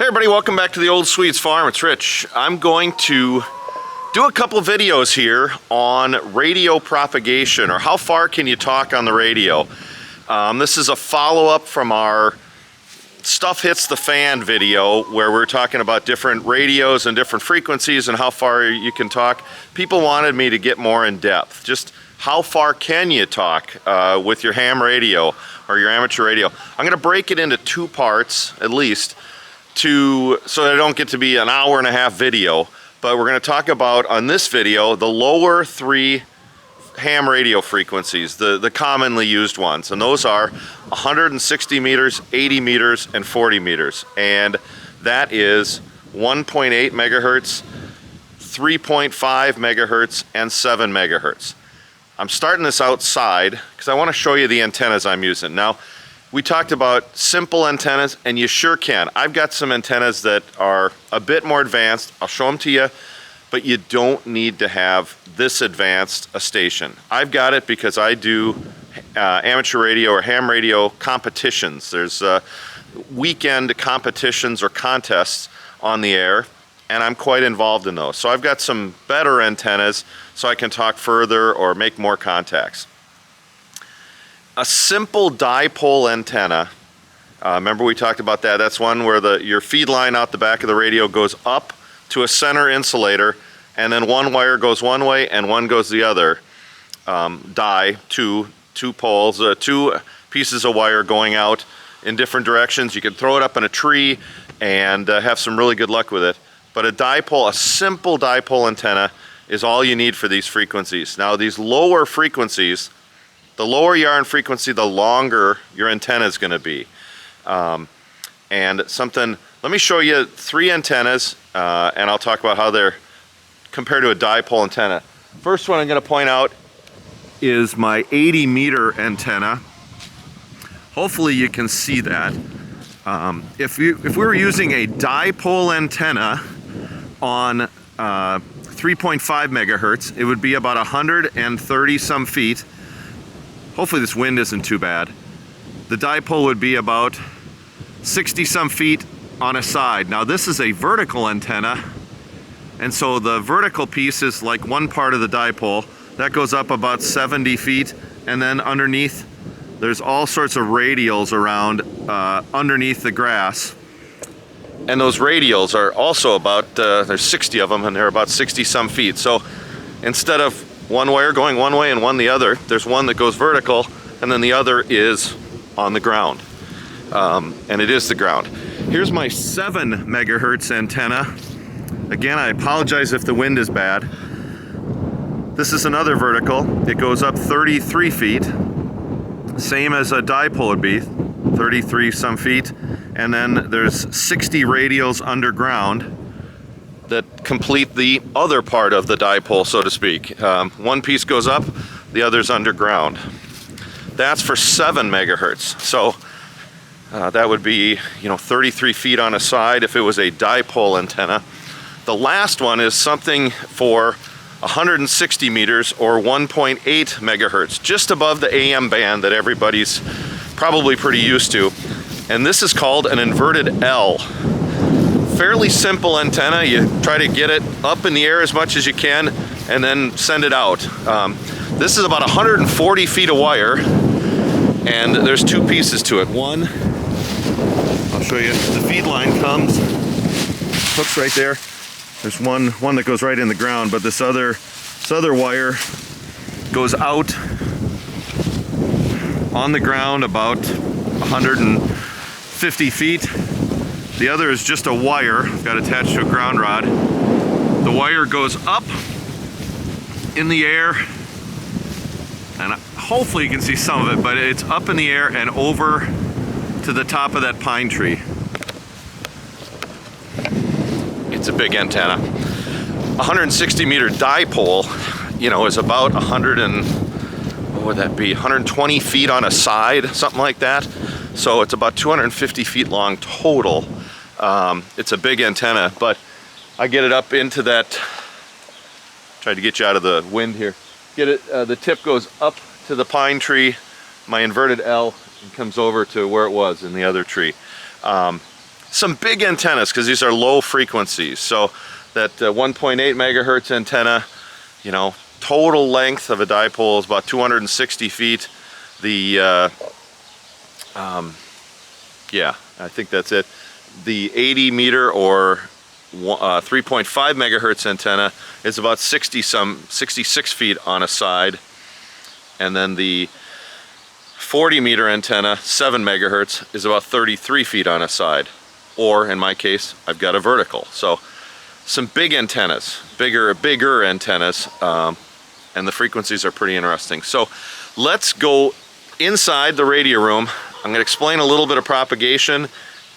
Hey everybody, welcome back to the Old Swedes Farm. It's Rich. I'm going to do a couple videos here on radio propagation, or how far can you talk on the radio. This is a follow-up from our Stuff Hits the Fan video where we're talking about different radios and different frequencies and how far you can talk. People wanted me to get more in depth. Just how far can you talk with your ham radio or your amateur radio. I'm going to break it into two parts at least, so that I don't get to be an hour-and-a-half video. But we're going to talk about, on this video, the lower three ham radio frequencies, the commonly used ones. And those are 160 meters, 80 meters, and 40 meters. And that is 1.8 megahertz, 3.5 megahertz, and 7 megahertz. I'm starting this outside because I want to show you the antennas I'm using. Now, we talked about simple antennas, and you sure can. I've got some antennas that are a bit more advanced. I'll show them to you, but you don't need to have this advanced a station. I've got it because I do amateur radio or ham radio competitions. There's weekend competitions or contests on the air, and I'm quite involved in those. So I've got some better antennas so I can talk further or make more contacts. A simple dipole antenna, remember we talked about that, that's one where your feed line out the back of the radio goes up to a center insulator, and then one wire goes one way and one goes the other. Two poles, two pieces of wire going out in different directions. You can throw it up in a tree and have some really good luck with it. But a dipole, a simple dipole antenna, is all you need for these frequencies. Now these lower frequencies, the lower you are in frequency, the longer your antenna is going to be. Let me show you three antennas, and I'll talk about how they're compared to a dipole antenna. First one I'm going to point out is my 80 meter antenna. Hopefully you can see that. If we were using a dipole antenna on 3.5 megahertz, it would be about 130 some feet. Hopefully this wind isn't too bad. The dipole would be about 60 some feet on a side. Now this is a vertical antenna, and so the vertical piece is like one part of the dipole. That goes up about 70 feet, and then underneath there's all sorts of radials around underneath the grass. And those radials are also about, there's 60 of them, and they're about 60 some feet. So instead of one wire going one way and one the other, there's one that goes vertical, and then the other is on the ground. And it is the ground. Here's my 7 megahertz antenna. Again, I apologize if the wind is bad. This is another vertical. It goes up 33 feet, same as a dipole would be, 33 some feet. And then there's 60 radials underground that complete the other part of the dipole, so to speak. One piece goes up, the other's underground. That's for 7 megahertz. So that would be, 33 feet on a side if it was a dipole antenna. The last one is something for 160 meters or 1.8 megahertz, just above the AM band that everybody's probably pretty used to. And this is called an inverted L. Fairly simple antenna. You try to get it up in the air as much as you can and then send it out. This is about 140 feet of wire, and there's two pieces to it. One, I'll show you, the feed line comes, hooks right there. There's one that goes right in the ground, but this other wire goes out on the ground about 150 feet. The other is just a wire, got attached to a ground rod. The wire goes up in the air, and hopefully you can see some of it, but it's up in the air and over to the top of that pine tree. It's a big antenna. 160 meter dipole, is about 120 feet on a side, something like that. So it's about 250 feet long total. It's a big antenna, but I get it up into that, try to get you out of the wind here. Get it, the tip goes up to the pine tree, my inverted L, and comes over to where it was in the other tree. some big antennas, because these are low frequencies. So that 1.8 megahertz antenna, you know, total length of a dipole is about 260 feet. The yeah, I think that's it. The 80 meter or 3.5 megahertz antenna is about 66 feet on a side, and then the 40 meter antenna, 7 megahertz, is about 33 feet on a side, or in my case, I've got a vertical. So some big antennas, bigger antennas, and the frequencies are pretty interesting. So let's go inside the radio room. I'm going to explain a little bit of propagation,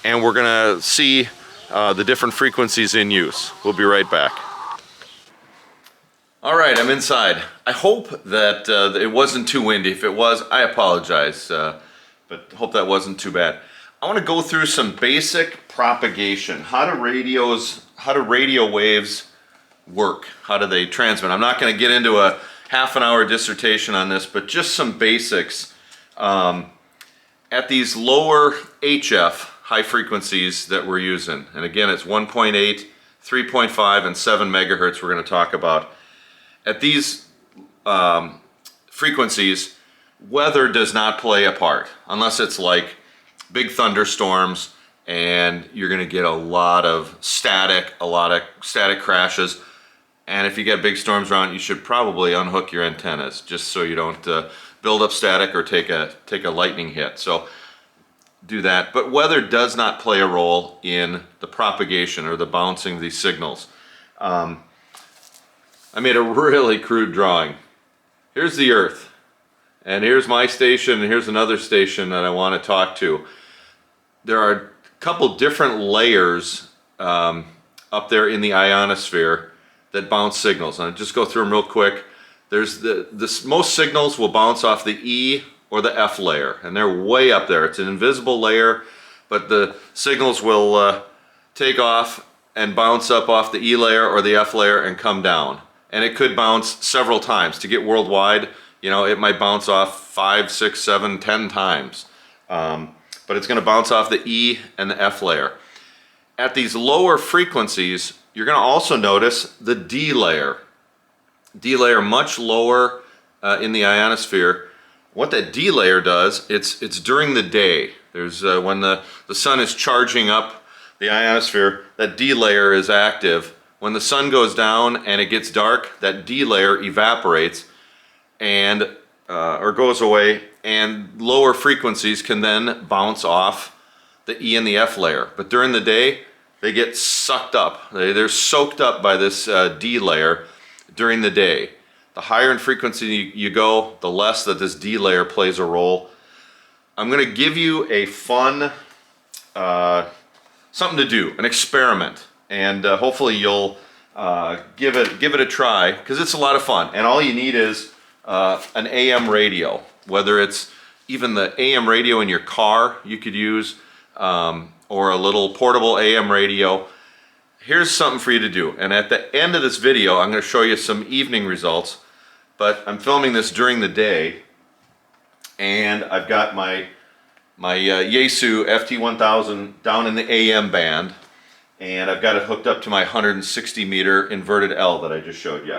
and we're going to see the different frequencies in use. We'll be right back. All right, I'm inside. I hope that it wasn't too windy. If it was, I apologize, but hope that wasn't too bad. I want to go through some basic propagation. How do radio waves work? How do they transmit? I'm not going to get into a half-an-hour dissertation on this, but just some basics. At these lower HF, high frequencies that we're using, and again it's 1.8, 3.5, and 7 megahertz we're going to talk about. At these frequencies, weather does not play a part, unless it's like big thunderstorms and you're going to get a lot of static crashes. And if you get big storms around, you should probably unhook your antennas just so you don't build up static or take a lightning hit. So do that. But weather does not play a role in the propagation or the bouncing of these signals. I made a really crude drawing. Here's the Earth, and here's my station, and here's another station that I want to talk to. There are a couple different layers up there in the ionosphere that bounce signals. And I'll just go through them real quick. There's most signals will bounce off the E or the F layer, and they're way up there. It's an invisible layer, but the signals will take off and bounce up off the E layer or the F layer and come down. And it could bounce several times. To get worldwide, you know, it might bounce off 5, 6, 7, 10 times. But it's going to bounce off the E and the F layer. At these lower frequencies, you're going to also notice the D layer. D layer much lower in the ionosphere. What that D layer does, it's during the day. There's when the sun is charging up the ionosphere, that D layer is active. When the sun goes down and it gets dark, that D layer evaporates and or goes away, and lower frequencies can then bounce off the E and the F layer. But during the day, they get sucked up. They're soaked up by this D layer during the day. The higher in frequency you go, the less that this D layer plays a role. I'm going to give you a fun something to do, an experiment, and hopefully you'll give it a try, because it's a lot of fun. And all you need is an AM radio, whether it's even the AM radio in your car you could use, or a little portable AM radio. Here's something for you to do. And at the end of this video, I'm going to show you some evening results, but I'm filming this during the day, and I've got my Yaesu FT1000 down in the AM band, and I've got it hooked up to my 160 meter inverted L that I just showed you.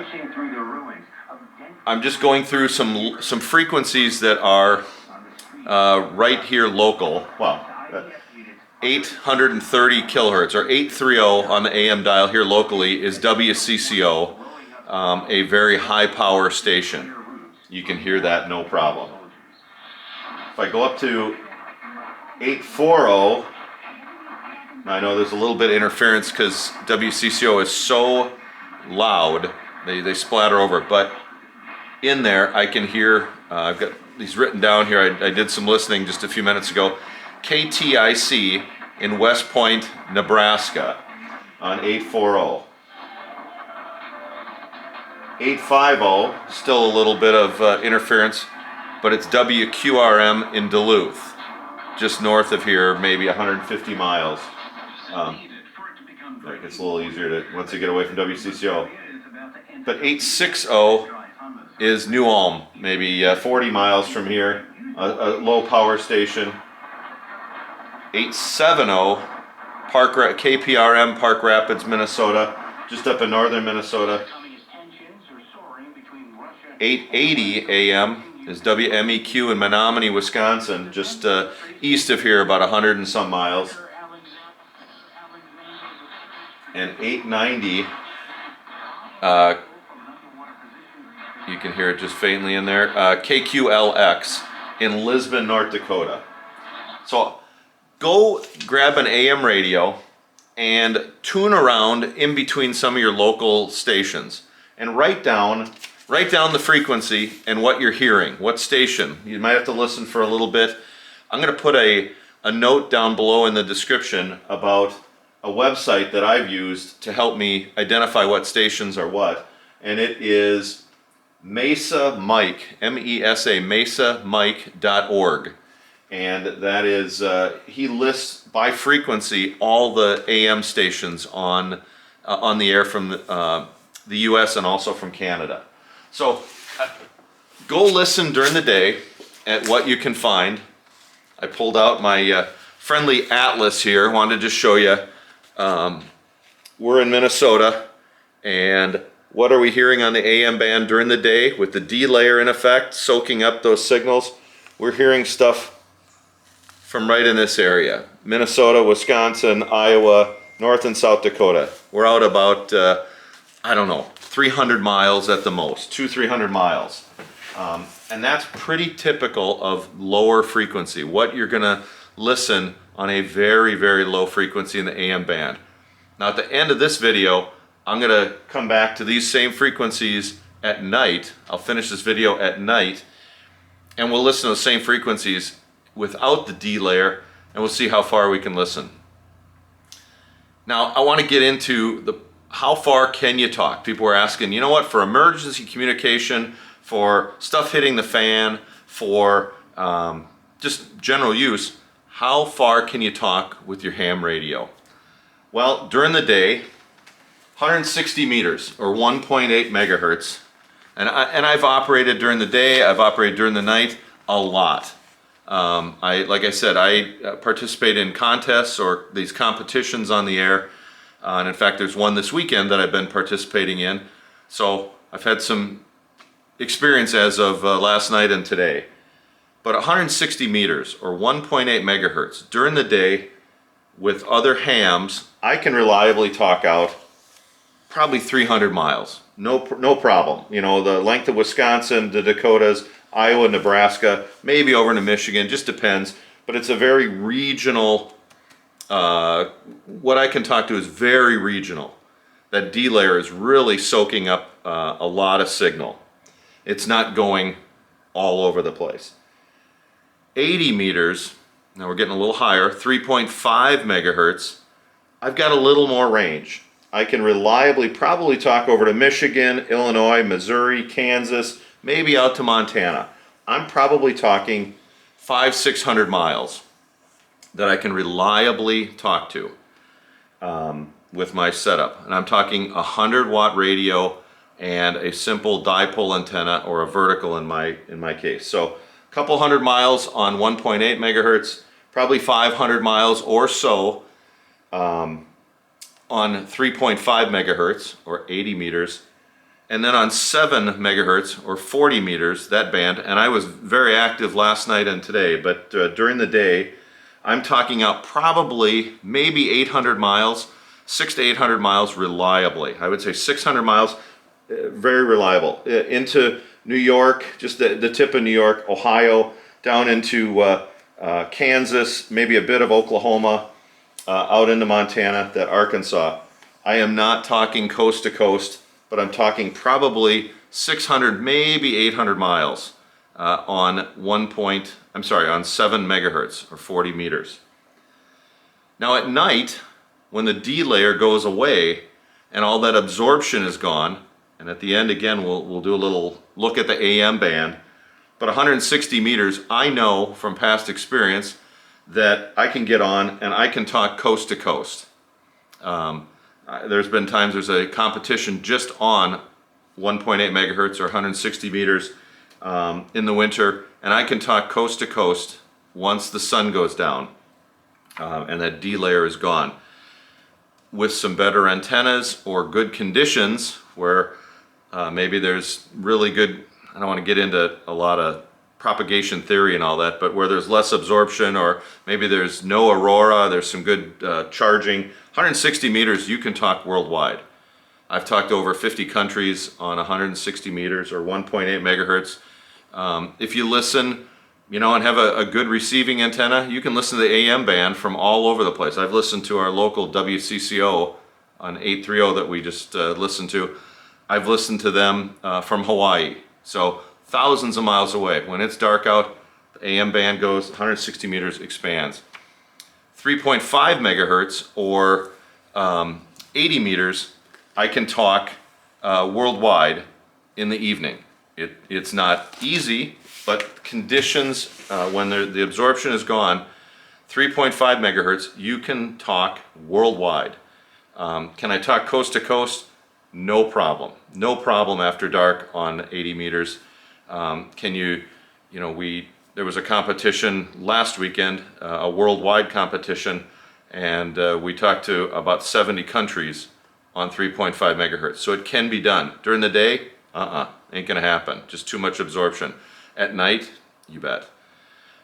I'm just going through some frequencies that are right here local. Well, 830 kilohertz, or 830 on the AM dial here locally, is WCCO, a very high power station. You can hear that no problem. If I go up to 840, I know there's a little bit of interference because WCCO is so loud, they splatter over, but in there I can hear, I've got these written down here, I did some listening just a few minutes ago, KTIC in West Point, Nebraska on 840. 850, still a little bit of interference, but it's WQRM in Duluth, just north of here, maybe 150 miles. It gets a little easier to once you get away from WCCO. But 860 is New Ulm, maybe 40 miles from here, a low power station. 870 KPRM, Park Rapids, Minnesota, just up in northern Minnesota. 880 AM is WMEQ in Menominee, Wisconsin, just east of here, about 100 and some miles. And 890, you can hear it just faintly in there, KQLX in Lisbon, North Dakota. So go grab an AM radio and tune around in between some of your local stations and write down the frequency and what you're hearing, what station. You might have to listen for a little bit. I'm going to put a note down below in the description about a website that I've used to help me identify what stations are what, and it is Mesa Mike, M-E-S-A, mesamike.org. And that is, he lists by frequency all the AM stations on the air from the US and also from Canada. So go listen during the day at what you can find. I pulled out my friendly atlas here, wanted to just show you. We're in Minnesota, and what are we hearing on the AM band during the day with the D layer in effect, soaking up those signals? We're hearing stuff from right in this area. Minnesota, Wisconsin, Iowa, North and South Dakota. We're out about, I don't know, 300 miles at the most, 200-300 miles. And that's pretty typical of lower frequency, what you're gonna listen on a very, very low frequency in the AM band. Now at the end of this video, I'm gonna come back to these same frequencies at night. I'll finish this video at night, and we'll listen to the same frequencies without the D layer, and we'll see how far we can listen. Now I want to get into how far can you talk? People are asking, you know what, for emergency communication, for stuff hitting the fan, for just general use, how far can you talk with your ham radio? Well, during the day, 160 meters or 1.8 megahertz. And I've operated during the day, I've operated during the night a lot. Like I said, I participate in contests or these competitions on the air. And in fact, there's one this weekend that I've been participating in. So I've had some experience as of last night and today. But 160 meters or 1.8 megahertz during the day with other hams, I can reliably talk out probably 300 miles. No problem. You know, the length of Wisconsin, the Dakotas, Iowa, Nebraska, maybe over into Michigan, just depends. But it's a very regional, what I can talk to is very regional. That D layer is really soaking up a lot of signal. It's not going all over the place. 80 meters, now we're getting a little higher, 3.5 megahertz. I've got a little more range. I can reliably probably talk over to Michigan, Illinois, Missouri, Kansas, maybe out to Montana. I'm probably talking 500-600 miles that I can reliably talk to with my setup. And I'm talking a 100-watt radio and a simple dipole antenna or a vertical in my case. So a couple hundred miles on 1.8 megahertz, probably 500 miles or so on 3.5 megahertz or 80 meters, and then on 7 megahertz or 40 meters, that band. And I was very active last night and today, but during the day, I'm talking out probably maybe 800 miles, 600 to 800 miles reliably. I would say 600 miles, very reliable. Into New York, just the tip of New York, Ohio, down into Kansas, maybe a bit of Oklahoma, out into Montana, that Arkansas. I am not talking coast to coast, but I'm talking probably 600, maybe 800 miles on 7 megahertz or 40 meters. Now at night, when the D layer goes away and all that absorption is gone, and at the end again we'll do a little look at the AM band, but 160 meters, I know from past experience that I can get on and I can talk coast to coast. There's been times there's a competition just on 1.8 megahertz or 160 meters in the winter, and I can talk coast to coast once the sun goes down and that D layer is gone. with some better antennas or good conditions where maybe there's really good, I don't want to get into a lot of propagation theory and all that, but where there's less absorption, or maybe there's no aurora, there's some good charging. 160 meters, you can talk worldwide. I've talked to over 50 countries on 160 meters or 1.8 megahertz. If you listen, you know, and have a good receiving antenna, you can listen to the AM band from all over the place. I've listened to our local WCCO on 830 that we just listened to. I've listened to them from Hawaii. So thousands of miles away. When it's dark out, the AM band goes 160 meters, expands. 3.5 megahertz or 80 meters, I can talk worldwide in the evening. It's not easy, but conditions, when the absorption is gone, 3.5 megahertz, you can talk worldwide. Can I talk coast to coast? No problem. No problem after dark on 80 meters. There was a competition last weekend, a worldwide competition, and we talked to about 70 countries on 3.5 megahertz. So it can be done. During the day, ain't gonna happen. Just too much absorption. At night, you bet.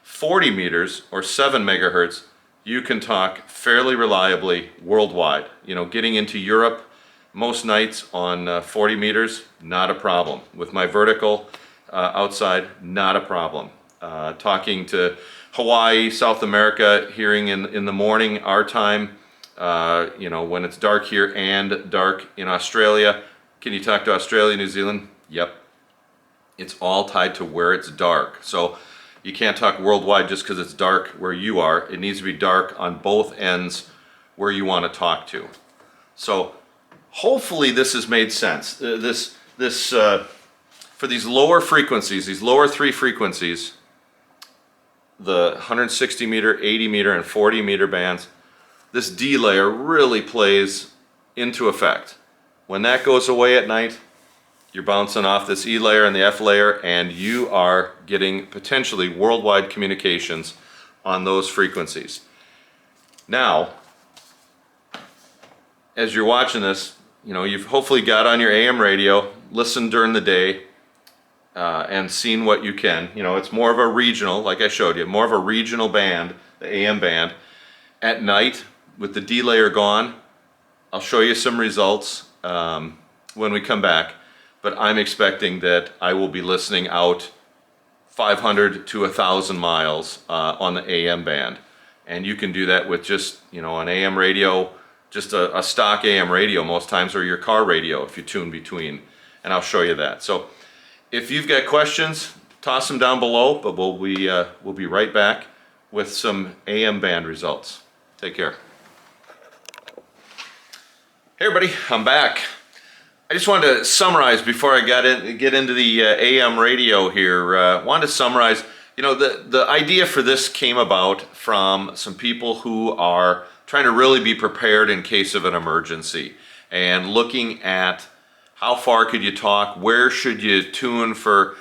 40 meters or 7 megahertz, you can talk fairly reliably worldwide. You know, getting into Europe most nights on 40 meters, not a problem. With my vertical outside, not a problem. Talking to Hawaii, South America, hearing in the morning, our time, you know, when it's dark here and dark in Australia. Can you talk to Australia, New Zealand? Yep. It's all tied to where it's dark. So you can't talk worldwide just because it's dark where you are. It needs to be dark on both ends where you want to talk to. So hopefully this has made sense. For these lower frequencies, these lower three frequencies, the 160 meter, 80 meter, and 40 meter bands, this D layer really plays into effect. When that goes away at night, you're bouncing off this E layer and the F layer, and you are getting potentially worldwide communications on those frequencies. Now, as you're watching this, you know, you've hopefully got on your AM radio, listened during the day, and seen what you can. You know, it's more of a regional, like I showed you, more of a regional band, the AM band. At night, with the D layer gone, I'll show you some results when we come back, but I'm expecting that I will be listening out 500 to 1,000 miles on the AM band. And you can do that with just, you know, an AM radio, just a stock AM radio most times, or your car radio if you tune between. And I'll show you that. So if you've got questions, toss them down below, but we'll be right back with some AM band results. Take care. Hey everybody, I'm back. I just wanted to summarize before I get into the AM radio here. Wanted to summarize, you know, the idea for this came about from some people who are trying to really be prepared in case of an emergency, and looking at how far could you talk, where should you tune for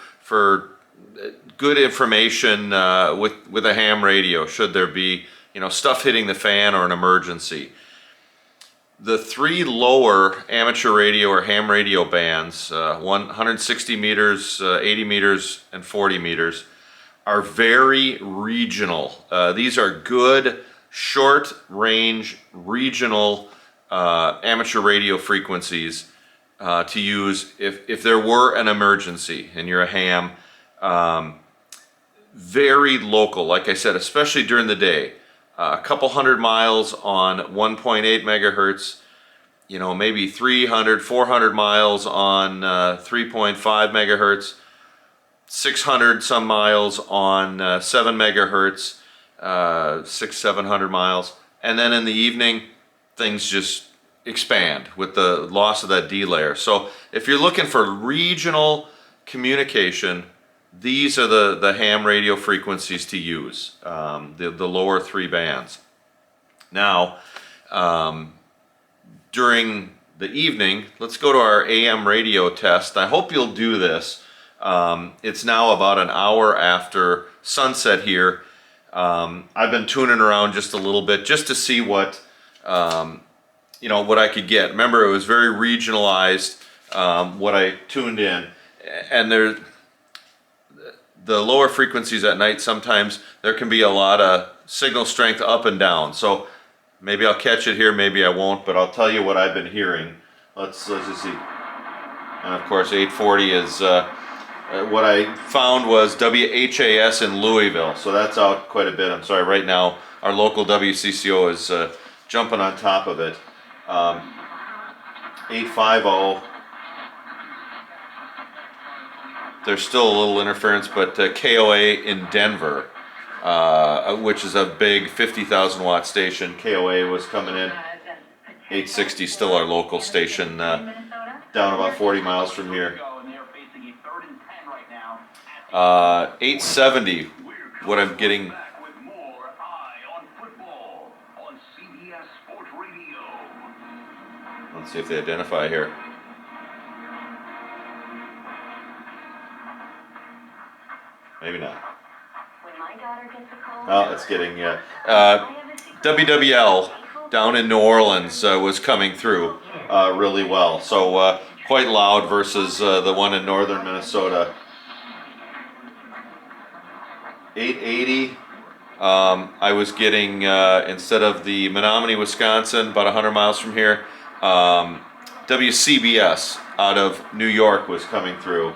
good information with a ham radio, should there be, you know, stuff hitting the fan or an emergency. The three lower amateur radio or ham radio bands, 160 meters, 80 meters, and 40 meters, are very regional. These are good, short-range, regional amateur radio frequencies to use if there were an emergency and you're a ham. Very local, like I said, especially during the day. A couple hundred miles on 1.8 megahertz, you know, maybe 300, 400 miles on 3.5 megahertz, 600 some miles on 7 megahertz, 700 miles. And then in the evening, things just expand with the loss of that D layer. So if you're looking for regional communication, these are the ham radio frequencies to use, the lower three bands. Now, during the evening, let's go to our AM radio test. I hope you'll do this. It's now about an hour after sunset here. I've been tuning around just a little bit just to see what you know, what I could get. Remember, it was very regionalized, what I tuned in. And there, the lower frequencies at night, sometimes there can be a lot of signal strength up and down. So maybe I'll catch it here, maybe I won't, but I'll tell you what I've been hearing. Let's just see. And of course, 840 is, what I found was WHAS in Louisville. So that's out quite a bit. I'm sorry, right now our local WCCO is jumping on top of it. 850. There's still a little interference, but KOA in Denver, which is a big 50,000 watt station. KOA was coming in. 860, still our local station, down about 40 miles from here. 870, what I'm getting. Let's see if they identify here. Maybe not. Oh, it's getting, WWL down in New Orleans was coming through really well. So quite loud versus the one in northern Minnesota. 880, I was getting, instead of the Menominee, Wisconsin, about 100 miles from here, WCBS out of New York was coming through.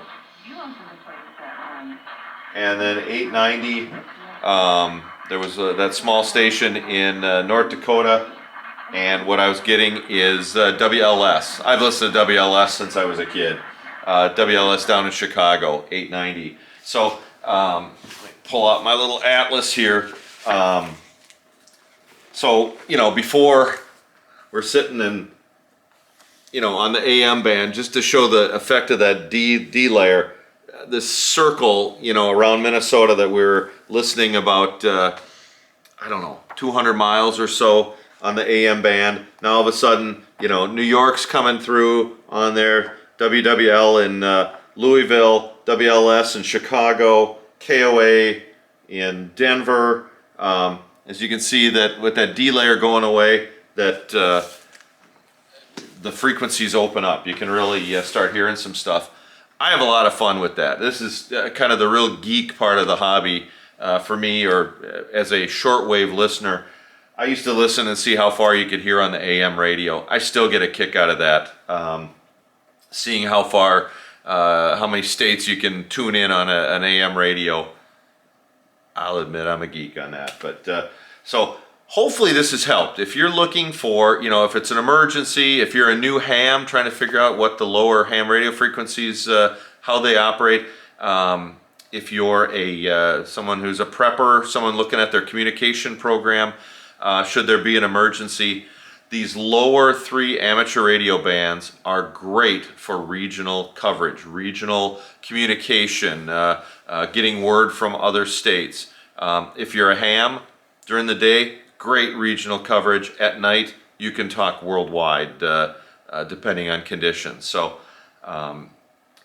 And then 890, there was that small station in North Dakota, and what I was getting is WLS. I've listened to WLS since I was a kid. WLS down in Chicago, 890. So, pull out my little atlas here. So, you know, before we're sitting in, you know, on the AM band, just to show the effect of that D layer, this circle, you know, around Minnesota that we were listening about, I don't know, 200 miles or so on the AM band. Now all of a sudden, you know, New York's coming through on there, WWL in Louisville, WLS in Chicago, KOA in Denver. As you can see, that with that D layer going away, that the frequencies open up. You can really start hearing some stuff. I have a lot of fun with that. This is kind of the real geek part of the hobby for me, or as a shortwave listener. I used to listen and see how far you could hear on the AM radio. I still get a kick out of that, seeing how far, how many states you can tune in on an AM radio. I'll admit I'm a geek on that. But so hopefully this has helped. If you're looking for, you know, if it's an emergency, if you're a new ham trying to figure out what the lower ham radio frequencies, how they operate, if you're a someone who's a prepper, someone looking at their communication program, should there be an emergency, these lower 3 amateur radio bands are great for regional coverage, regional communication, getting word from other states. If you're a ham during the day, great regional coverage. At night, you can talk worldwide, depending on conditions. So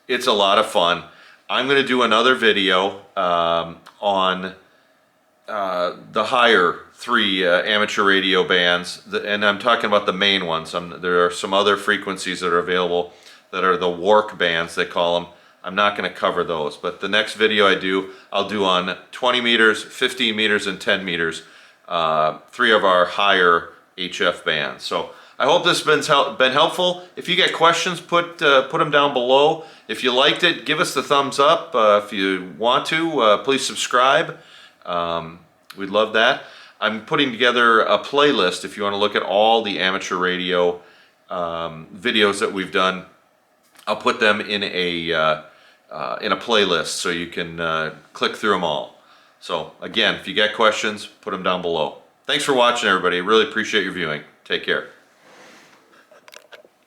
it's a lot of fun. I'm going to do another video on the higher 3 amateur radio bands, and I'm talking about the main ones. There are some other frequencies that are available that are the WARC bands, they call them. I'm not going to cover those, but the next video I'll do on 20 meters, 15 meters, and 10 meters, 3 of our higher HF bands. So I hope this has been helpful. If you get questions, put them down below. If you liked it, give us the thumbs up. If you want to, please subscribe. We'd love that. I'm putting together a playlist if you want to look at all the amateur radio videos that we've done. I'll put them in a playlist so you can click through them all. So again, if you got questions, put them down below. Thanks for watching, everybody. Really appreciate your viewing. Take care.